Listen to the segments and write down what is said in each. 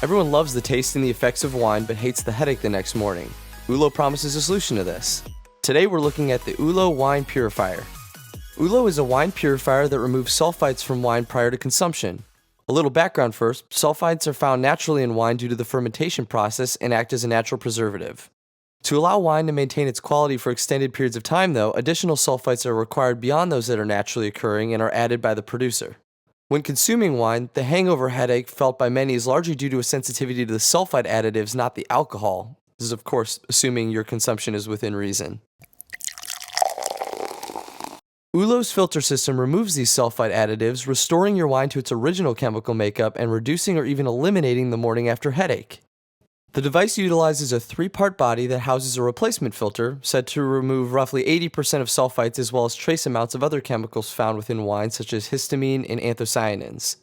Everyone loves the taste and the effects of wine, but hates the headache the next morning. Üllo promises a solution to this. Today we're looking at the Ullo Wine Purifier. Üllo is a wine purifier that removes sulfites from wine prior to consumption. A little background first, sulfites are found naturally in wine due to the fermentation process and act as a natural preservative. To allow wine to maintain its quality for extended periods of time though, additional sulfites are required beyond those that are naturally occurring and are added by the producer. When consuming wine, the hangover headache felt by many is largely due to a sensitivity to the sulfite additives, not the alcohol. This is of course assuming your consumption is within reason. Üllo's filter system removes these sulfite additives, restoring your wine to its original chemical makeup and reducing or even eliminating the morning after headache. The device utilizes a 3-part body that houses a replacement filter, said to remove roughly 80% of sulfites as well as trace amounts of other chemicals found within wine such as histamine and anthocyanins.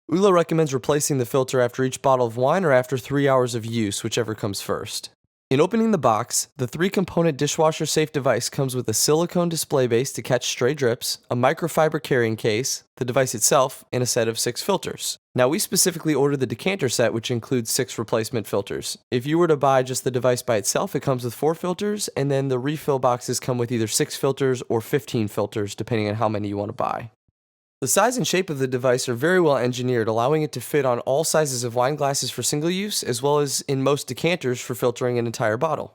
Üllo recommends replacing the filter after each bottle of wine or after 3 hours of use, whichever comes first. In opening the box, the 3-component dishwasher-safe device comes with a silicone display base to catch stray drips, a microfiber carrying case, the device itself, and a set of 6 filters. Now we specifically ordered the decanter set, which includes 6 replacement filters. If you were to buy just the device by itself, it comes with 4 filters, and then the refill boxes come with either 6 filters or 15 filters, depending on how many you want to buy. The size and shape of the device are very well engineered, allowing it to fit on all sizes of wine glasses for single use, as well as in most decanters for filtering an entire bottle.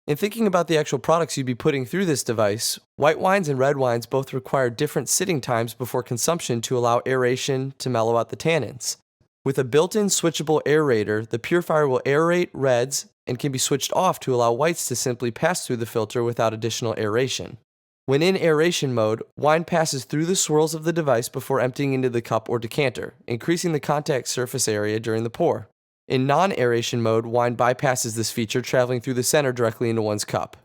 In thinking about the actual products you'd be putting through this device, white wines and red wines both require different sitting times before consumption to allow aeration to mellow out the tannins. With a built-in switchable aerator, the purifier will aerate reds and can be switched off to allow whites to simply pass through the filter without additional aeration. When in aeration mode, wine passes through the swirls of the device before emptying into the cup or decanter, increasing the contact surface area during the pour. In non-aeration mode, wine bypasses this feature, traveling through the center directly into one's cup.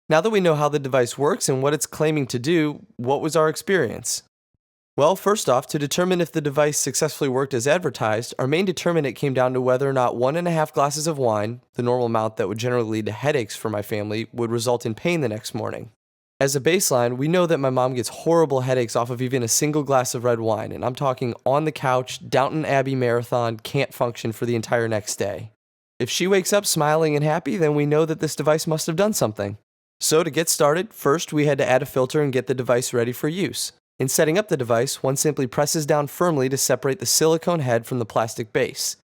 Now that we know how the device works and what it's claiming to do, what was our experience? Well, first off, to determine if the device successfully worked as advertised, our main determinant came down to whether or not 1.5 glasses of wine, the normal amount that would generally lead to headaches for my family, would result in pain the next morning. As a baseline, we know that my mom gets horrible headaches off of even a single glass of red wine, and I'm talking on the couch, Downton Abbey marathon, can't function for the entire next day. If she wakes up smiling and happy, then we know that this device must have done something. So to get started, first we had to add a filter and get the device ready for use. In setting up the device, one simply presses down firmly to separate the silicone head from the plastic base.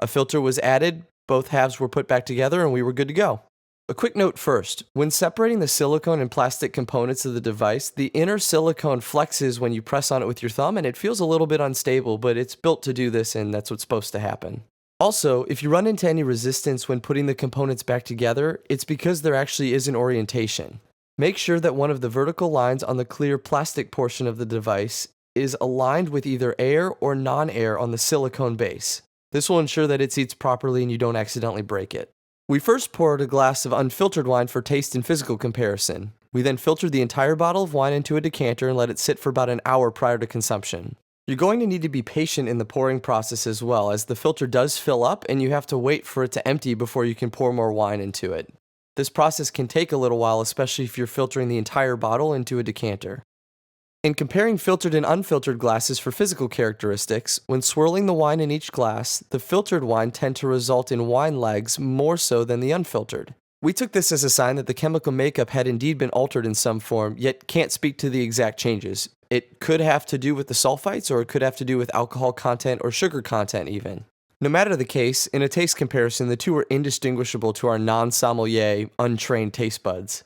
A filter was added, both halves were put back together, and we were good to go. A quick note first, when separating the silicone and plastic components of the device, the inner silicone flexes when you press on it with your thumb and it feels a little bit unstable, but it's built to do this and that's what's supposed to happen. Also, if you run into any resistance when putting the components back together, it's because there actually is an orientation. Make sure that one of the vertical lines on the clear plastic portion of the device is aligned with either air or non-air on the silicone base. This will ensure that it seats properly and you don't accidentally break it. We first poured a glass of unfiltered wine for taste and physical comparison. We then filtered the entire bottle of wine into a decanter and let it sit for about an hour prior to consumption. You're going to need to be patient in the pouring process as well, as the filter does fill up and you have to wait for it to empty before you can pour more wine into it. This process can take a little while, especially if you're filtering the entire bottle into a decanter. In comparing filtered and unfiltered glasses for physical characteristics, when swirling the wine in each glass, the filtered wine tend to result in wine legs more so than the unfiltered. We took this as a sign that the chemical makeup had indeed been altered in some form, yet can't speak to the exact changes. It could have to do with the sulfites, or it could have to do with alcohol content or sugar content even. No matter the case, in a taste comparison, the two were indistinguishable to our non-sommelier, untrained taste buds.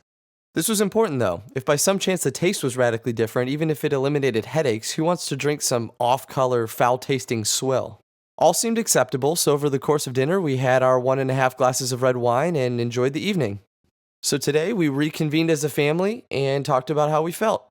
This was important though. If by some chance the taste was radically different, even if it eliminated headaches, who wants to drink some off-color, foul-tasting swill? All seemed acceptable, so over the course of dinner, we had our 1.5 glasses of red wine and enjoyed the evening. So today, we reconvened as a family and talked about how we felt.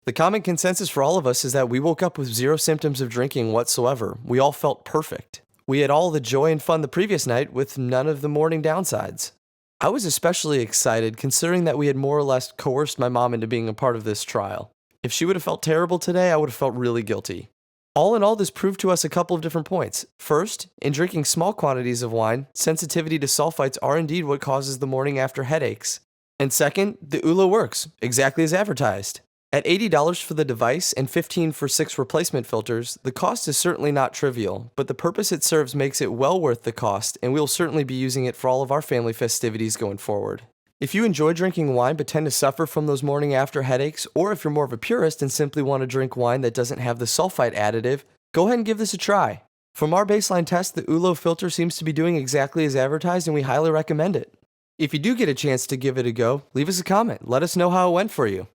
The common consensus for all of us is that we woke up with 0 symptoms of drinking whatsoever. We all felt perfect. We had all the joy and fun the previous night with none of the morning downsides. I was especially excited considering that we had more or less coerced my mom into being a part of this trial. If she would have felt terrible today, I would have felt really guilty. All in all, this proved to us a couple of different points. First, in drinking small quantities of wine, sensitivity to sulfites are indeed what causes the morning after headaches. And second, the Üllo works, exactly as advertised. At $80 for the device and $15 for 6 replacement filters, the cost is certainly not trivial, but the purpose it serves makes it well worth the cost, and we'll certainly be using it for all of our family festivities going forward. If you enjoy drinking wine but tend to suffer from those morning after headaches, or if you're more of a purist and simply want to drink wine that doesn't have the sulfite additive, go ahead and give this a try. From our baseline test, the Üllo filter seems to be doing exactly as advertised, and we highly recommend it. If you do get a chance to give it a go, leave us a comment. Let us know how it went for you.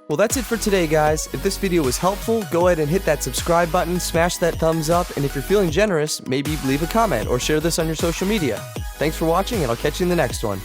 Well, that's it for today, guys. If this video was helpful, go ahead and hit that subscribe button, smash that thumbs up, and if you're feeling generous, maybe leave a comment or share this on your social media. Thanks for watching, and I'll catch you in the next one.